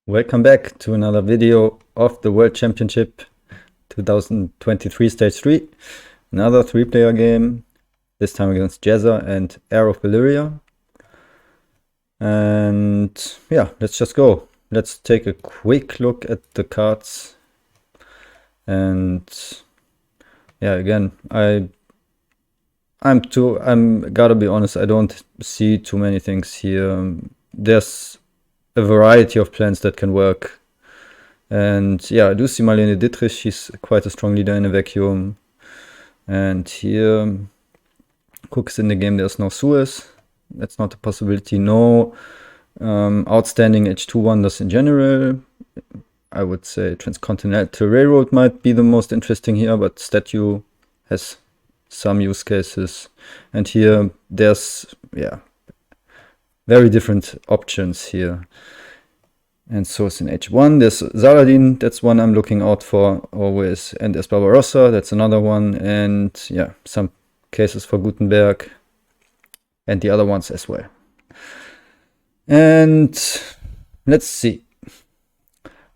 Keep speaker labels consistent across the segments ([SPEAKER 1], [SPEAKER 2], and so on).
[SPEAKER 1] Welcome back to another video of the World Championship 2023 Stage 3. Another 3-player game, this time against Jezza and Air of Valyria. And yeah, let's just go. Let's take a quick look at the cards. And yeah, again, I'm gotta be honest, I don't see too many things here. There's a variety of plans that can work. And yeah, I do see Marlene Dietrich, she's quite a strong leader in a vacuum. And here, Cook's in the game, there's no Suez. That's not a possibility. No outstanding H2 wonders in general. I would say Transcontinental Railroad might be the most interesting here, but Statue has some use cases. And here, there's, yeah, very different options here. And so it's in H1. There's Saladin, that's one I'm looking out for always. And there's Barbarossa, that's another one. And yeah, some cases for Gutenberg and the other ones as well. And let's see.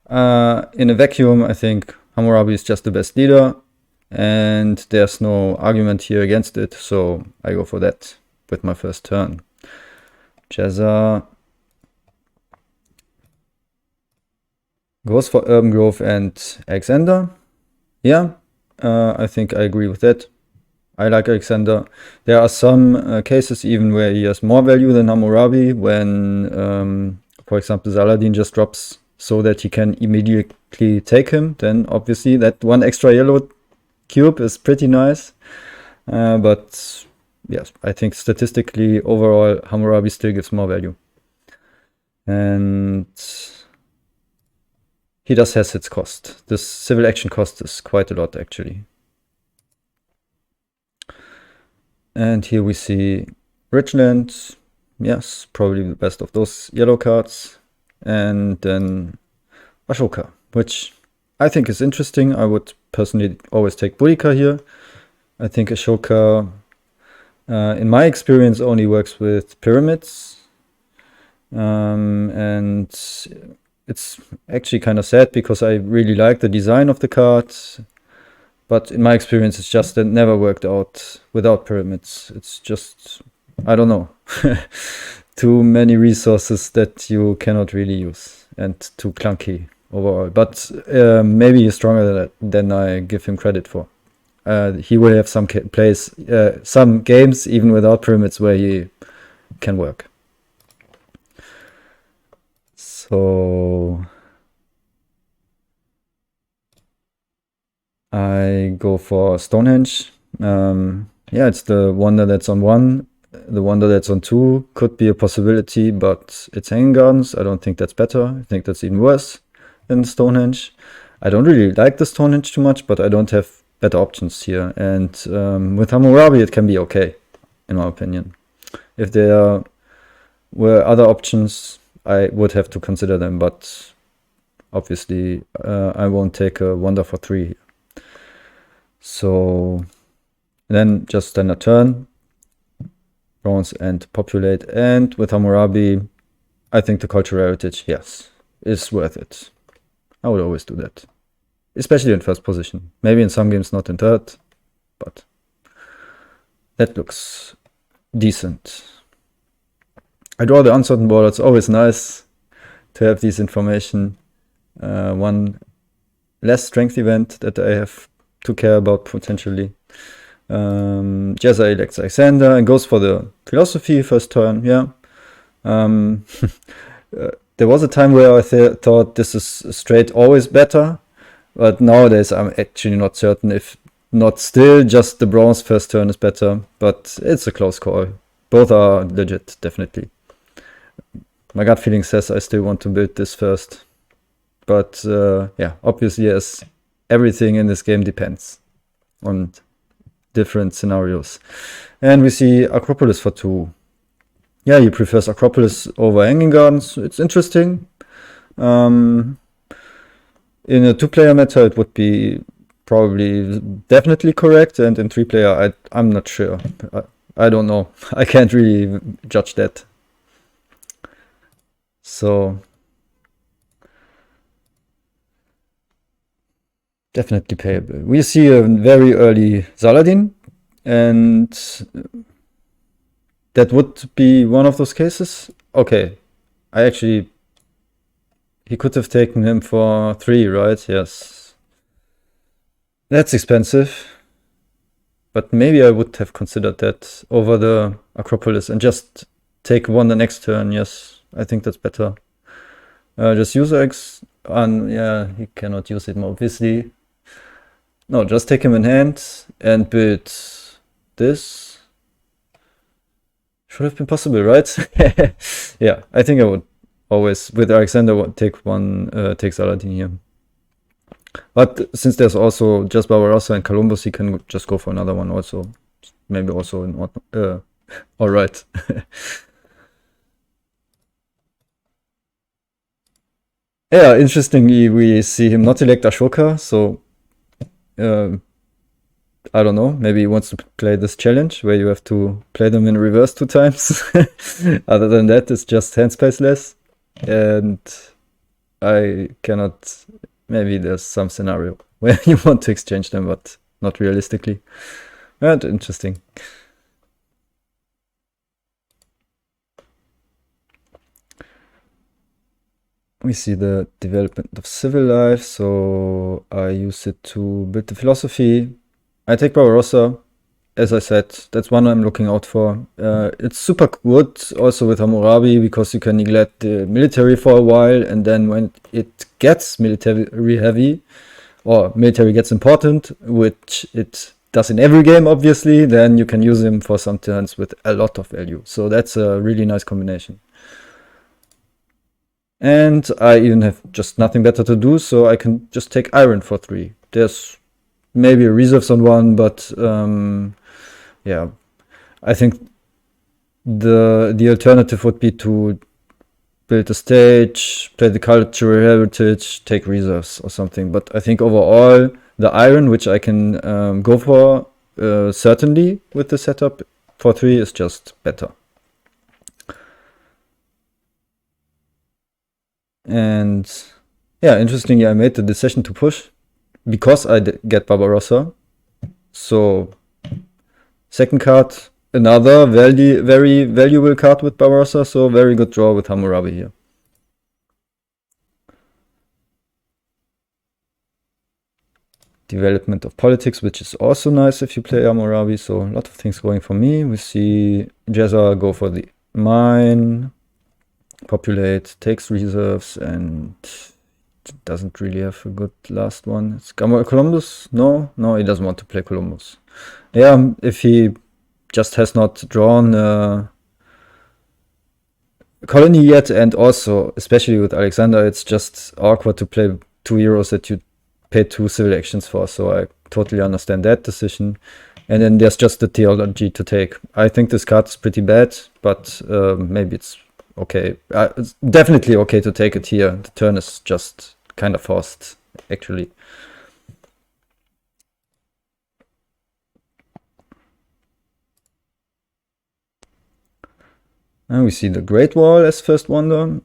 [SPEAKER 1] In a vacuum, I think Hammurabi is just the best leader. And there's no argument here against it. So I go for that with my first turn. Jezza goes for Urban Grove and Alexander. Yeah, I think I agree with that. I like Alexander. There are some cases even where he has more value than Hammurabi when, for example, Saladin just drops so that he can immediately take him. Then obviously that one extra yellow cube is pretty nice. But yes, I think statistically overall Hammurabi still gives more value. And he does has its cost. This civil action cost is quite a lot actually. And here we see Richland. Yes, probably the best of those yellow cards. And then Ashoka, which I think is interesting. I would personally always take Boudica here. I think Ashoka, in my experience, only works with pyramids. And it's actually kind of sad because I really like the design of the card. But in my experience, it's just that it never worked out without pyramids. It's just, I don't know, too many resources that you cannot really use and too clunky overall. But maybe he's stronger than I give him credit for. He will have some some games even without pyramids where he can work. So I go for Stonehenge. Yeah, it's the wonder that's on 1. The wonder that's on 2 could be a possibility, but it's Hanging Gardens. I don't think that's better. I think that's even worse than Stonehenge. I don't really like the Stonehenge too much, but I don't have better options here. And with Hammurabi, it can be okay, in my opinion. If there were other options, I would have to consider them, but obviously I won't take a wonder for 3 here. So then just standard turn, bronze and populate. And with Hammurabi, I think the cultural heritage, yes, is worth it. I would always do that, especially in first position. Maybe in some games not in third, but that looks decent. I draw the uncertain border. It's always nice to have these information. One less strength event that I have to care about potentially. Jezza elects Alexander and goes for the philosophy first turn. Yeah. There was a time where I thought this is straight always better, but nowadays I'm actually not certain. If not still, just the bronze first turn is better, but it's a close call. Both are legit, definitely. My gut feeling says I still want to build this first. But yeah, obviously as everything in this game depends on different scenarios. And we see Acropolis for 2. Yeah, he prefers Acropolis over Hanging Gardens. It's interesting. In a 2-player meta, it would be probably definitely correct. And in 3-player, I'm not sure. I don't know. I can't really judge that. So definitely payable. We see a very early Saladin, and that would be one of those cases. Okay, he could have taken him for 3, right? Yes. That's expensive. But maybe I would have considered that over the Acropolis and just take 1 the next turn. Yes, I think that's better. Just use X. Yeah, he cannot use it more, obviously. No, just take him in hand and build this. Should have been possible, right? Yeah, I think I would always, with Alexander, take Saladin here. But since there's also just Barbarossa and Columbus, he can just go for another one also. Maybe also in all right. Yeah, interestingly, we see him not elect Ashoka, so I don't know, maybe he wants to play this challenge where you have to play them in reverse 2 times. Other than that, it's just hand space less. And I cannot, maybe there's some scenario where you want to exchange them, but not realistically. But interesting. We see the development of civil life, so I use it to build the philosophy. I take Barbarossa. As I said, that's one I'm looking out for. It's super good also with Hammurabi because you can neglect the military for a while, and then when it gets military heavy or military gets important, which it does in every game obviously, then you can use him for some turns with a lot of value. So that's a really nice combination. And I even have just nothing better to do, so I can just take iron for 3. There's maybe reserves on 1, but yeah, I think the alternative would be to build a stage, play the cultural heritage, take reserves or something. But I think overall, the iron, which I can go for certainly with the setup for 3, is just better. And yeah, interestingly, I made the decision to push because I get Barbarossa. So second card, another very valuable card with Barbarossa. So very good draw with Hammurabi here. Development of politics, which is also nice if you play Hammurabi. So a lot of things going for me. We see Jezza go for the mine. Populate, takes reserves, and doesn't really have a good last one. It's Columbus? No, he doesn't want to play Columbus. Yeah, if he just has not drawn a colony yet, and also, especially with Alexander, it's just awkward to play 2 heroes that you pay 2 civil actions for, so I totally understand that decision. And then there's just the theology to take. I think this card is pretty bad, but maybe it's okay. It's definitely okay to take it here. The turn is just kind of forced, actually. And we see the Great Wall as first wonder.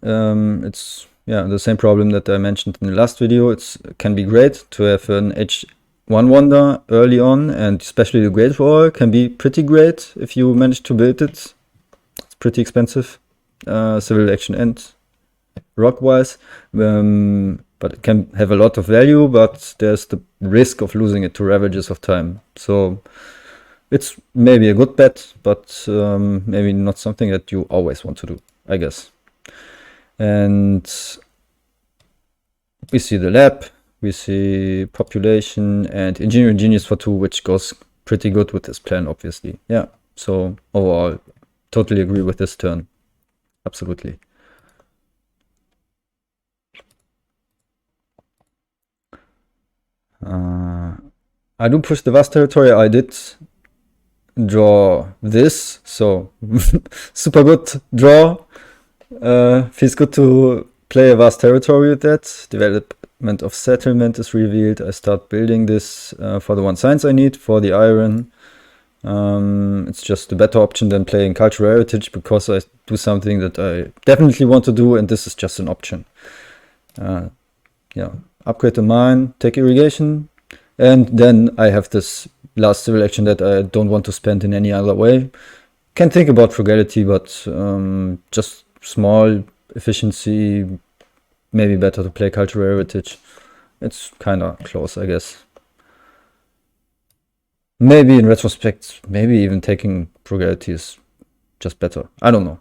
[SPEAKER 1] It's the same problem that I mentioned in the last video. It can be great to have an H1 wonder early on, and especially the Great Wall can be pretty great if you manage to build it. It's pretty expensive. Civil action and rock-wise, but it can have a lot of value, but there's the risk of losing it to Ravages of Time. So it's maybe a good bet, but maybe not something that you always want to do, I guess. And we see the lab, we see population and engineering genius for 2, which goes pretty good with this plan, obviously. Yeah, so overall, totally agree with this turn. Absolutely. I do push the vast territory. I did draw this, so super good draw. Feels good to play a vast territory with that. Development of settlement is revealed. I start building this for the 1 science I need for the iron. It's just a better option than playing cultural heritage because I do something that I definitely want to do, and this is just an option. Yeah, upgrade the mine, take irrigation, And then I have this last civil action that I don't want to spend in any other way. Can think about frugality, but just small efficiency, maybe better to play cultural heritage. It's kind of close, I guess. Maybe in retrospect, maybe even taking frugality is just better. I don't know.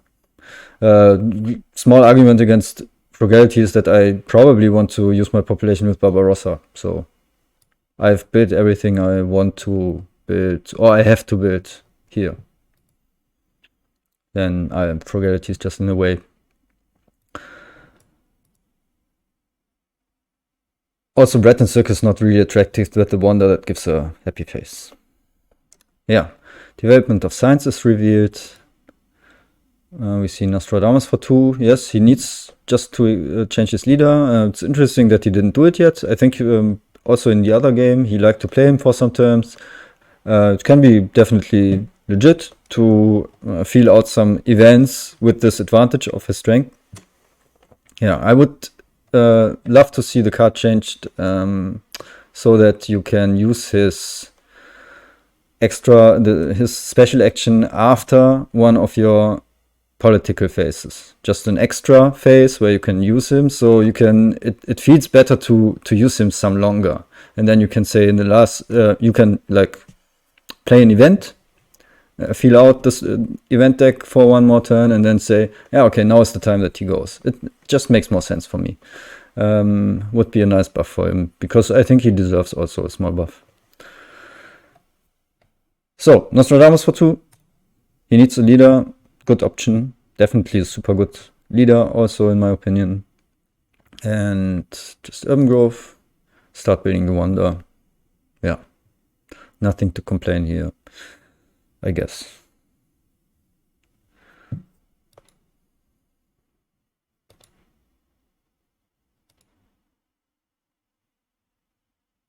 [SPEAKER 1] Small argument against frugality is that I probably want to use my population with Barbarossa. So I've built everything I want to build, or I have to build here. Then frugality is just in the way. Also, bread and circus is not really attractive, but the wonder that gives a happy face. Yeah, development of science is revealed. We see Nostradamus for 2. Yes, he needs just to change his leader. It's interesting that he didn't do it yet. I think also in the other game, he liked to play him for some terms. It can be definitely legit to feel out some events with this advantage of his strength. Yeah, I would love to see the card changed so that you can use his his special action after one of your political phases. Just an extra phase where you can use him, so you can it feels better to use him some longer. And then you can say in the last you can like play an event, feel out this event deck for one more turn, and then say, yeah, okay, now is the time that he goes. It just makes more sense for me. Would be a nice buff for him, because I think he deserves also a small buff. So, Nostradamus for 2. He needs a leader. Good option. Definitely a super good leader also, in my opinion. And just urban growth. Start building the wonder. Yeah. Nothing to complain here, I guess.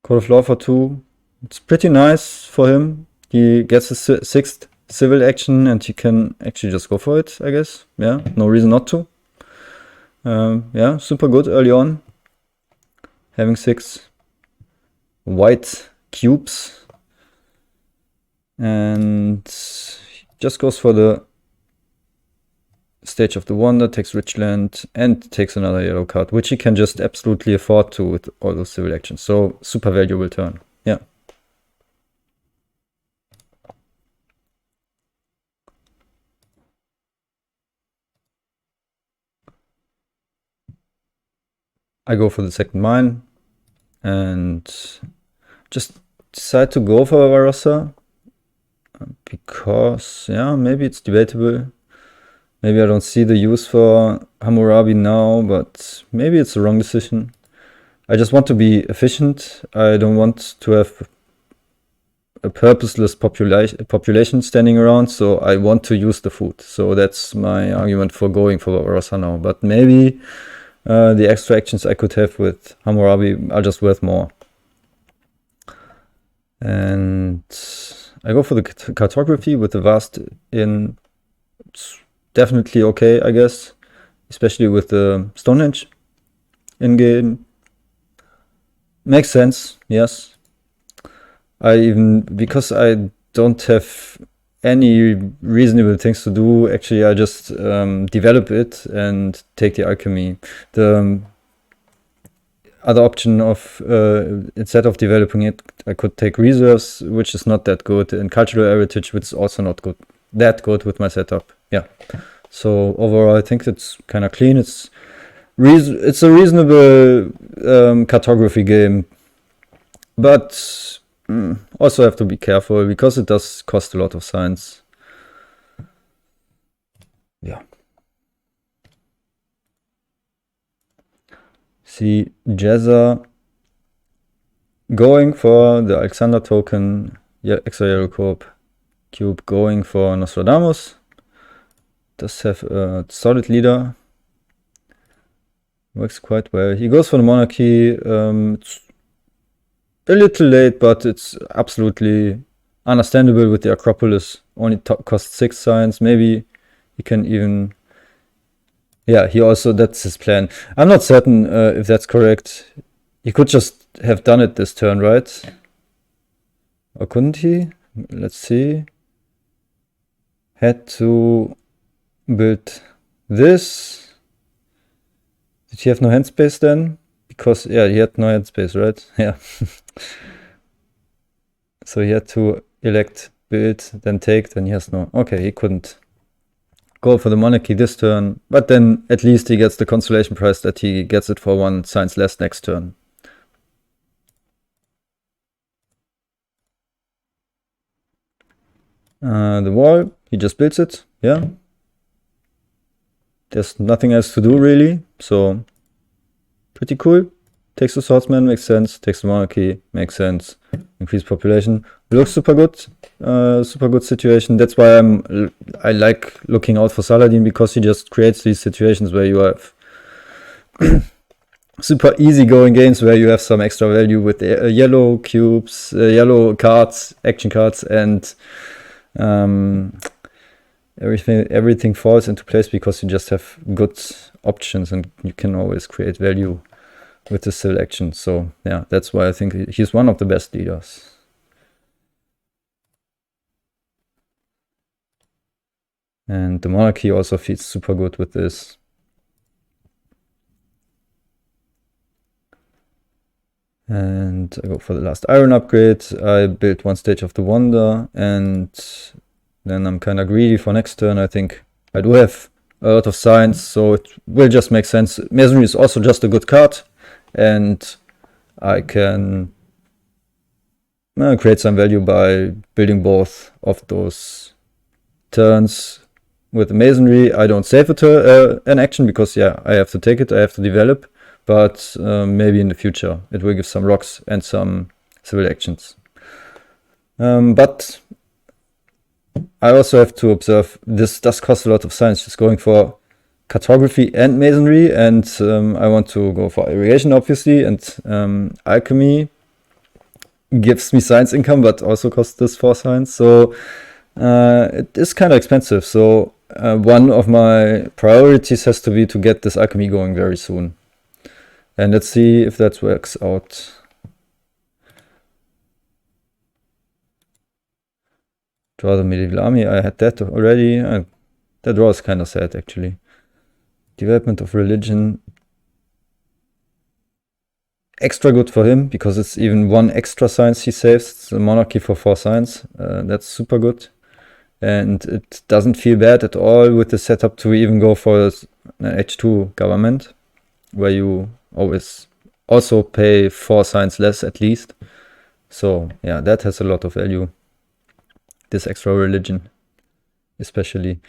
[SPEAKER 1] Code of Law for 2. It's pretty nice for him. He gets a 6th civil action and he can actually just go for it, I guess. Yeah, no reason not to. Yeah, super good early on. Having 6 white cubes. And just goes for the Stage of the Wonder, takes Richland, and takes another yellow card, which he can just absolutely afford to with all those civil actions. So, super valuable turn. Yeah. I go for the second mine and just decide to go for Barbarossa because, yeah, maybe it's debatable. Maybe I don't see the use for Hammurabi now, but maybe it's the wrong decision. I just want to be efficient. I don't want to have a purposeless population standing around, so I want to use the food. So that's my argument for going for Barbarossa now. But maybe the extra actions I could have with Hammurabi are just worth more. And I go for the cartography with the vast in. It's definitely okay, I guess, especially with the Stonehenge in game. Makes sense, yes. Because I don't have any reasonable things to do, actually I just develop it and take the alchemy. The other option of instead of developing it, I could take reserves, which is not that good, and cultural heritage, which is also not that good with my setup. Yeah. So overall, I think it's kind of clean. It's a reasonable cartography game, but also have to be careful because it does cost a lot of science. Yeah. See Jezza going for the Alexander token, extra yellow cube going for Nostradamus. Does have a solid leader. Works quite well. He goes for the monarchy. It's a little late, but it's absolutely understandable with the Acropolis. Only costs 6 science. Maybe he can even... Yeah, that's his plan. I'm not certain if that's correct. He could just have done it this turn, right? Or couldn't he? Let's see. Had to build this. Did he have no hand space then? Because, yeah, he had no hand space, right? Yeah. So he had to elect build, then take, then he has no. Okay, he couldn't go for the monarchy this turn, but then at least he gets the consolation prize that he gets it for 1 science less next turn. The wall, he just builds it, yeah. There's nothing else to do really, so pretty cool. Takes the swordsman, makes sense. Takes the monarchy, makes sense. Increased population, looks super good. Super good situation. That's why I like looking out for Saladin, because he just creates these situations where you have super easy going games where you have some extra value with yellow cubes, yellow cards, action cards, and everything falls into place because you just have good options and you can always create value with the civil action. So yeah, that's why I think he's one of the best leaders. And the monarchy also feels super good with this. And I go for the last iron upgrade. I built 1 stage of the wonder, and then I'm kind of greedy for next turn. I think I do have a lot of science, so it will just make sense. Masonry is also just a good card, and I can create some value by building both of those turns. With the masonry, I don't save an action because, yeah, I have to take it, I have to develop, but maybe in the future it will give some rocks and some civil actions. But I also have to observe this does cost a lot of science, just going for cartography and masonry, and I want to go for irrigation obviously, and alchemy gives me science income but also costs this 4 science, so it is kind of expensive. So one of my priorities has to be to get this alchemy going very soon, and let's see if that works out. Draw the medieval army, I had that already. That draw is kind of sad actually. Development of religion, extra good for him because it's even 1 extra science he saves. It's a monarchy for 4 science. That's super good. And it doesn't feel bad at all with the setup to even go for an H2 government, where you always also pay 4 science less at least. So yeah, that has a lot of value, this extra religion especially.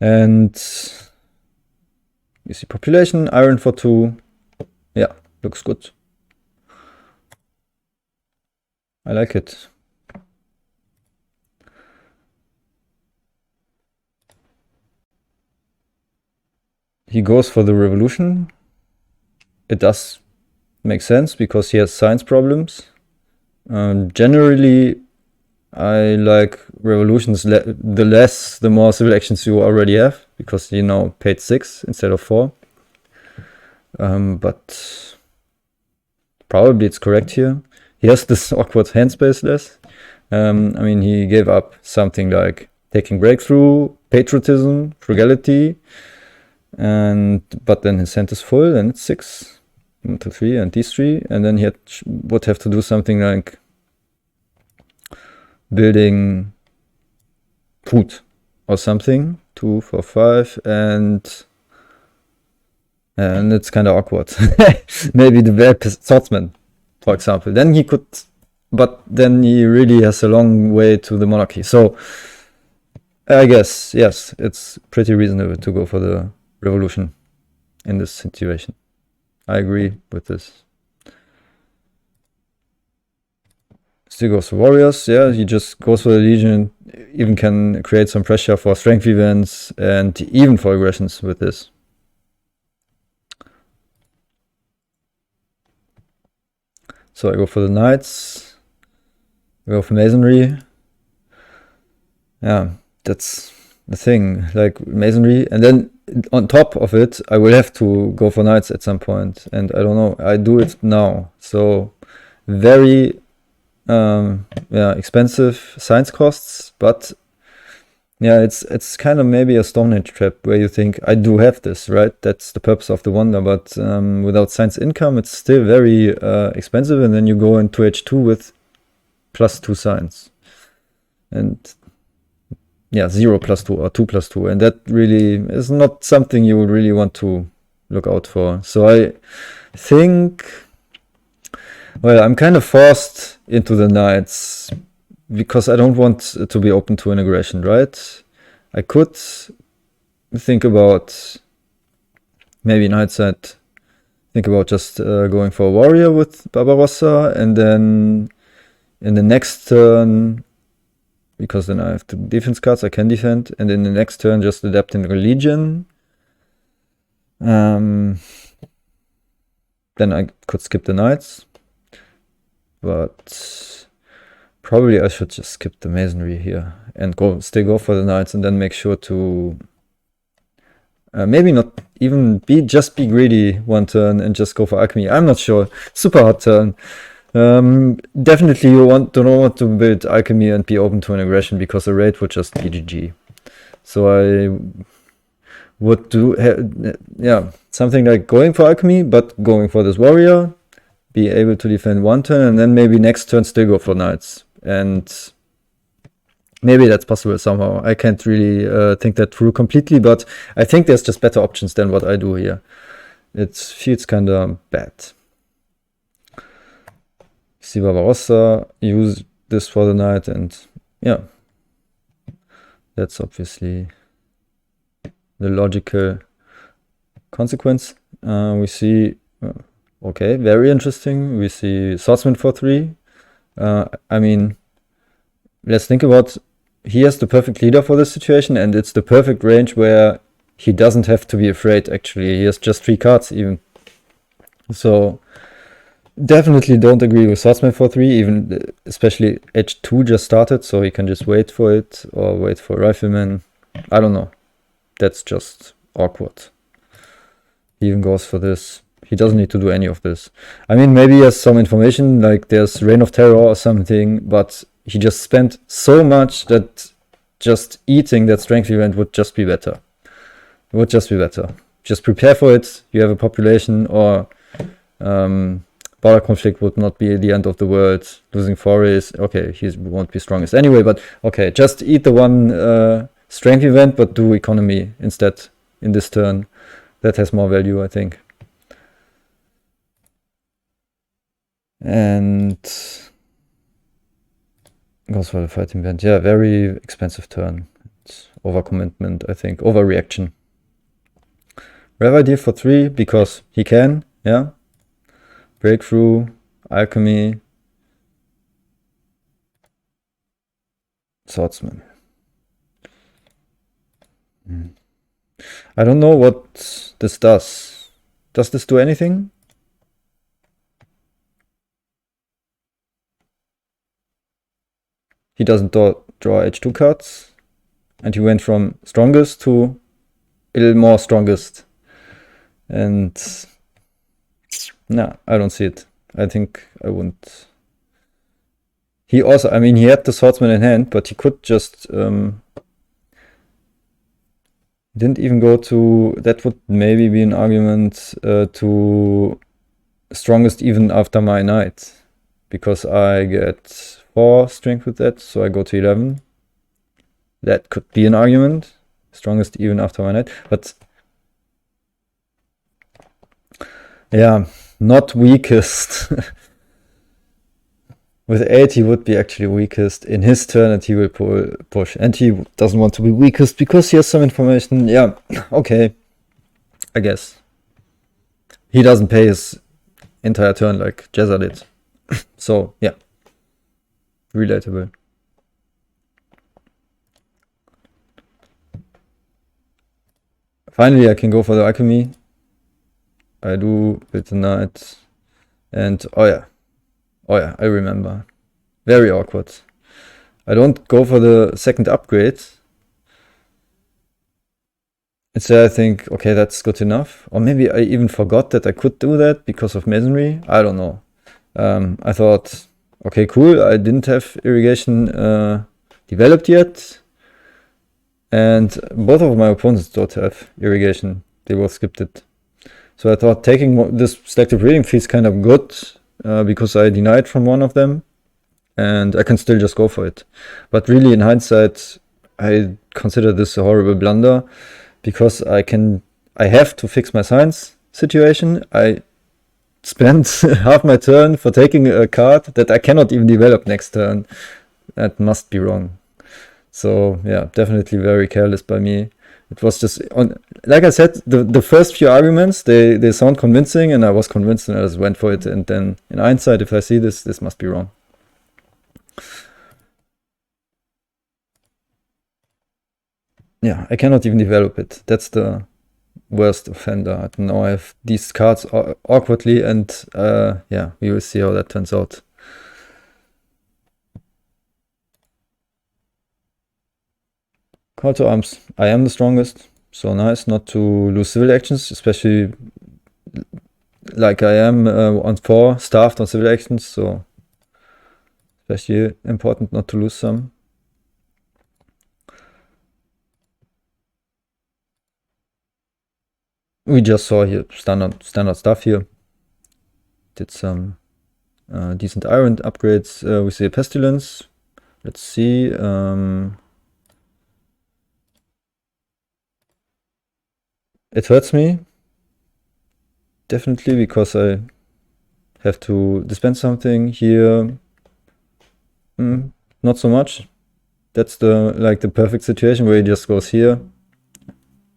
[SPEAKER 1] And you see population, iron for 2. Yeah, looks good. I like it. He goes for the revolution. It does make sense because he has science problems. Generally, I like revolutions the more civil actions you already have, because you now paid 6 instead of 4. But probably it's correct here. He has this awkward hand space less. I mean, he gave up something like taking breakthrough, patriotism, frugality, but then his hand is full and it's 6, 1, 2, 3, and these 3, and then he would have to do something like building food or something, 2, 4, 5, and it's kind of awkward. Maybe the bad swordsman, for example. Then he could, but then he really has a long way to the monarchy. So I guess, yes, it's pretty reasonable to go for the revolution in this situation. I agree with this. Still goes for warriors. Yeah, he just goes for the legion, even can create some pressure for strength events and even for aggressions with this. So I go for the knights, I go for masonry. Yeah, that's the thing, like masonry, and then on top of it I will have to go for knights at some point, and I don't know, I do it now. So very yeah, expensive science costs, but yeah, it's kind of maybe a Stonehenge trap where you think, I do have this, right? That's the purpose of the wonder, but without science income, it's still very expensive, and then you go into H2 with +2 science. And yeah, 0 + 2 or 2 + 2, and that really is not something you would really want to look out for. So I think, well, I'm kind of forced into the knights because I don't want to be open to an aggression, right? I could think about, maybe in hindsight, think about just going for a warrior with Barbarossa, and then in the next turn, because then I have 2 defense cards, I can defend, and in the next turn just adapt in the Legion. Then I could skip the knights, but probably I should just skip the masonry here and still go for the knights, and then make sure to maybe not even just be greedy one turn and just go for alchemy. I'm not sure. Super hard turn. Definitely you don't want to build alchemy and be open to an aggression, because the raid would just be GG. So I would do yeah, something like going for alchemy, but going for this warrior, be able to defend one turn, and then maybe next turn still go for knights. And maybe that's possible somehow. I can't really think that through completely, but I think there's just better options than what I do here. It feels kind of bad. See Barbarossa, use this for the knight, and yeah, that's obviously the logical consequence. We see, okay, very interesting. We see Swordsman for 3. I mean, let's think about, he has the perfect leader for this situation, and it's the perfect range where he doesn't have to be afraid, actually. He has just 3 cards even. So definitely don't agree with Swordsman for 3, even especially H2 just started, so he can just wait for it, or wait for Rifleman. I don't know. That's just awkward. He even goes for this. He doesn't need to do any of this. I mean, maybe he has some information, like there's Reign of Terror or something, but he just spent so much that just eating that strength event would just be better. It would just be better. Just prepare for it. You have a population, or border conflict would not be the end of the world. Losing forays, okay, he won't be strongest anyway, but okay, just eat the one strength event, but do economy instead in this turn. That has more value, I think. And goes for the fighting event. Yeah, very expensive turn. It's overcommitment, I think. Overreaction. Rev idea for 3, because he can, yeah. Breakthrough, alchemy, swordsman. I don't know what this does. Does this do anything? He doesn't draw H2 cards, and he went from strongest to a little more strongest. And no, I don't see it. I think I wouldn't. He also, I mean, he had the swordsman in hand, but he could just didn't even go to, that would maybe be an argument to strongest even after my knight, because I get 4 strength with that, so I go to 11. That could be an argument, strongest even after my knight, but yeah, not weakest. With 8 he would be actually weakest in his turn, and he will push, and he doesn't want to be weakest because he has some information. Yeah, okay, I guess. He doesn't pay his entire turn like Jezza did. So yeah, relatable. Finally I can go for the alchemy. I do with the knight, and oh yeah, I remember. Very awkward. I don't go for the second upgrade. Instead I think, okay, that's good enough. Or maybe I even forgot that I could do that because of masonry. I don't know. I thought Okay, cool. I didn't have irrigation developed yet. And both of my opponents don't have irrigation. They both skipped it. So I thought taking this selective breeding feels kind of good because I denied from one of them. And I can still just go for it. But really, in hindsight, I consider this a horrible blunder because I have to fix my science situation. I spent half my turn for taking a card that I cannot even develop next turn. That must be wrong. So yeah, definitely very careless by me. It was just like I said, the first few arguments they sound convincing, and I was convinced, and I just went for it. And then in hindsight, if I see this must be wrong. Yeah, I cannot even develop it. That's the worst offender. Now I have these cards awkwardly, and yeah, we will see how that turns out. Call to arms. I am the strongest, so nice not to lose civil actions, especially like I am on 4, staffed on civil actions, so especially important not to lose some. We just saw here standard stuff here. Did some decent iron upgrades. We see a pestilence. Let's see. It hurts me. Definitely, because I have to dispense something here. Not so much. That's the perfect situation where he just goes here.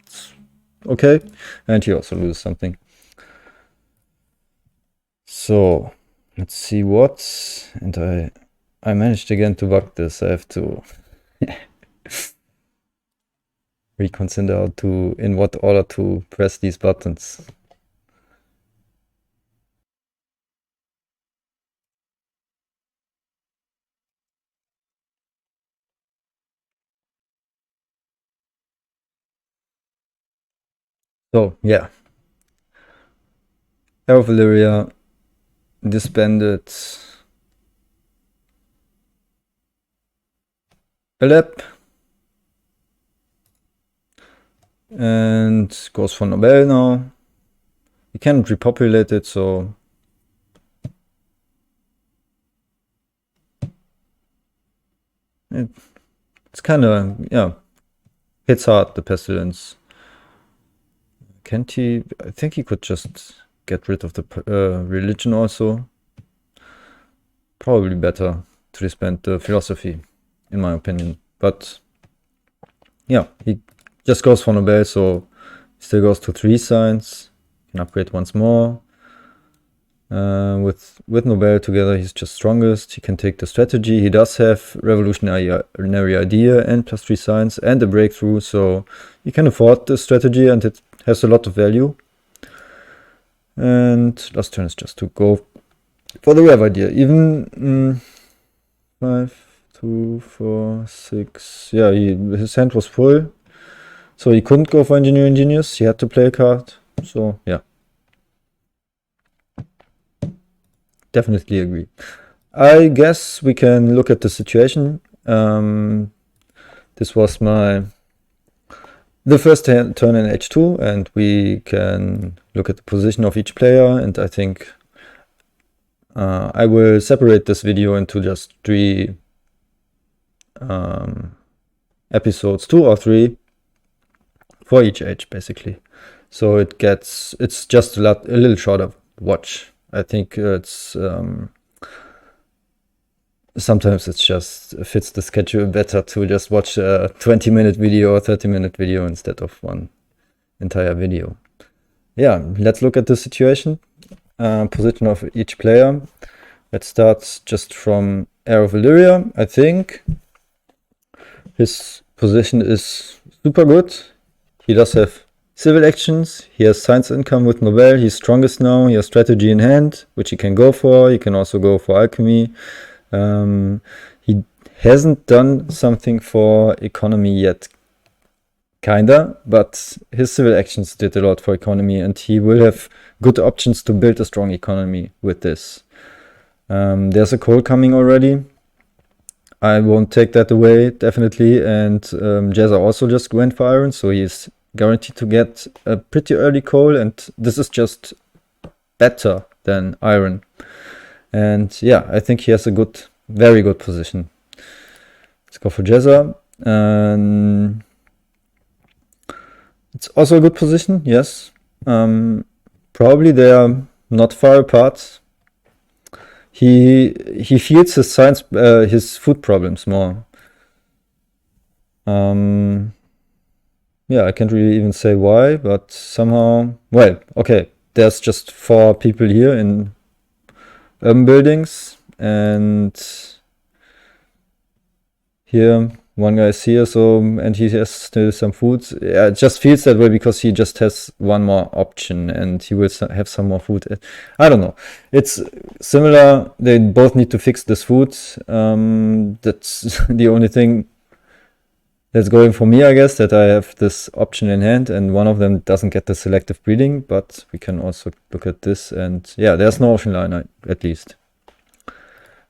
[SPEAKER 1] It's okay. And he also loses something. So let's see what. And I managed again to bug this. I have to reconsider in what order to press these buttons. So yeah, Arrow Valyria disbanded a lab and goes for Nobel now. We cannot repopulate it, so it's kind of, yeah, hits hard, the pestilence. Can't he? I think he could just get rid of the religion also. Probably better to disband the philosophy, in my opinion. But yeah, he just goes for Nobel, so he still goes to 3 signs. Can upgrade once more. With Nobel together, he's just strongest. He can take the strategy. He does have revolutionary idea and +3 science and a breakthrough, so he can afford the strategy, and it has a lot of value. And last turn is just to go for the rev idea. Even 5, 2, 4, 6. Yeah, his hand was full, so he couldn't go for engineering genius. He had to play a card. So yeah, definitely agree. I guess we can look at the situation. This was the first turn in H2, and we can look at the position of each player. And I think I will separate this video into just 3 episodes, 2 or 3 for each age, basically. So it's just a little shorter watch. I think it's sometimes it just fits the schedule better to just watch a 20-minute video or 30-minute video instead of one entire video. Yeah, let's look at the situation, position of each player. Let's start just from Arrow Valyria. I think his position is super good. He does have civil actions. He has science income with Nobel. He's strongest now. He has strategy in hand, which he can go for. He can also go for alchemy. He hasn't done something for economy yet, kinda, but his civil actions did a lot for economy, and he will have good options to build a strong economy with this. There's a coal coming already. I won't take that away, definitely. And Jezza also just went for iron, so he's guaranteed to get a pretty early coal, and this is just better than iron. And yeah, I think he has a good, very good position. Let's go for Jezza. It's also a good position, yes. Probably they are not far apart. He feels his food problems more. Yeah, I can't really even say why, but somehow, well, okay, there's just 4 people here in urban buildings, and here one guy is here, so, and he has still some food. Yeah, it just feels that way because he just has one more option and he will have some more food. I don't know. It's similar. They both need to fix this food. That's the only thing that's going for me, I guess, that I have this option in hand, and one of them doesn't get the selective breeding, but we can also look at this, and yeah, there's no ocean line at least.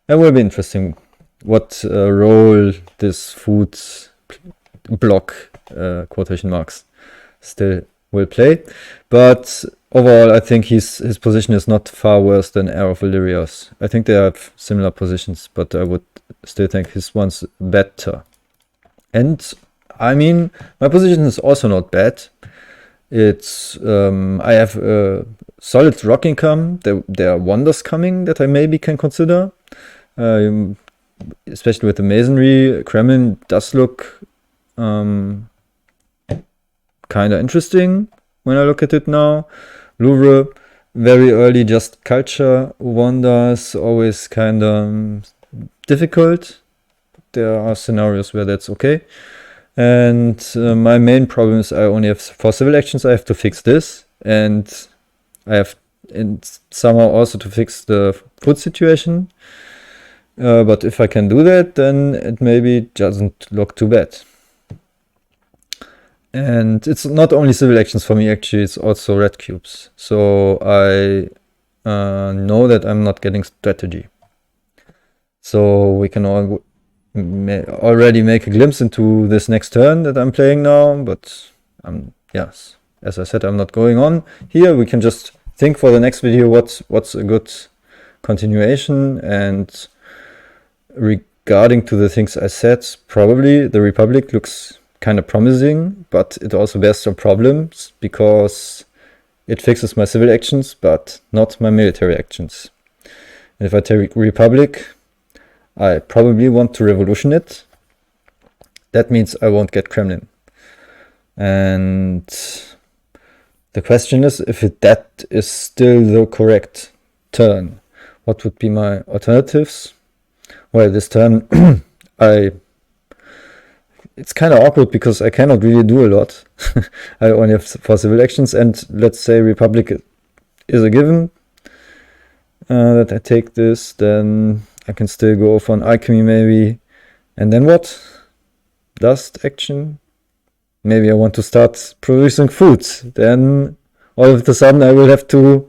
[SPEAKER 1] That will be interesting what role this food block, quotation marks, still will play. But overall, I think his position is not far worse than Air of Valyria's. I think they have similar positions, but I would still think his one's better. And I mean, my position is also not bad. It's I have a solid rock income. There are wonders coming that I maybe can consider. Especially with the masonry, Kremlin does look kind of interesting when I look at it now. Louvre, very early, just culture wonders, always kind of difficult. There are scenarios where that's okay. And my main problem is I only have, for civil actions, I have to fix this. And I have somehow also to fix the food situation. But if I can do that, then it maybe doesn't look too bad. And it's not only civil actions for me, actually, it's also red cubes. So I know that I'm not getting strategy. So we can already make a glimpse into this next turn that I'm playing now. But yes, as I said, I'm not going on here. We can just think for the next video what's a good continuation. And regarding to the things I said, probably the Republic looks kind of promising, but it also bears some problems because it fixes my civil actions, but not my military actions. And if I take Republic, I probably want to revolution it. That means I won't get Kremlin. And the question is if that is still the correct turn. What would be my alternatives? Well, this turn it's kind of awkward because I cannot really do a lot. I only have 4 civil actions, and let's say Republic is a given that I take this, then I can still go for an alchemy maybe. And then what? Dust action? Maybe I want to start producing food. Then all of a sudden I will have to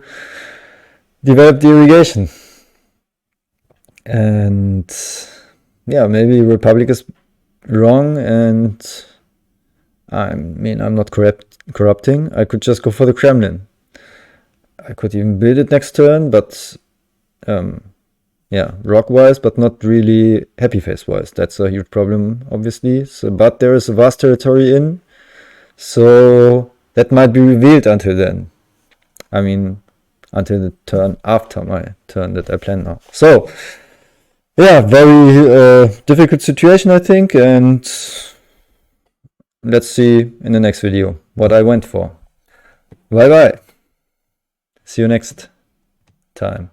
[SPEAKER 1] develop the irrigation. And yeah, maybe Republic is wrong, and I mean, I'm not corrupting. I could just go for the Kremlin. I could even build it next turn, but yeah, rock-wise, but not really happy face-wise. That's a huge problem, obviously. So, but there is a vast territory in, so that might be revealed until then. I mean, until the turn after my turn that I plan now. So yeah, very difficult situation, I think, and let's see in the next video what I went for. Bye bye. See you next time.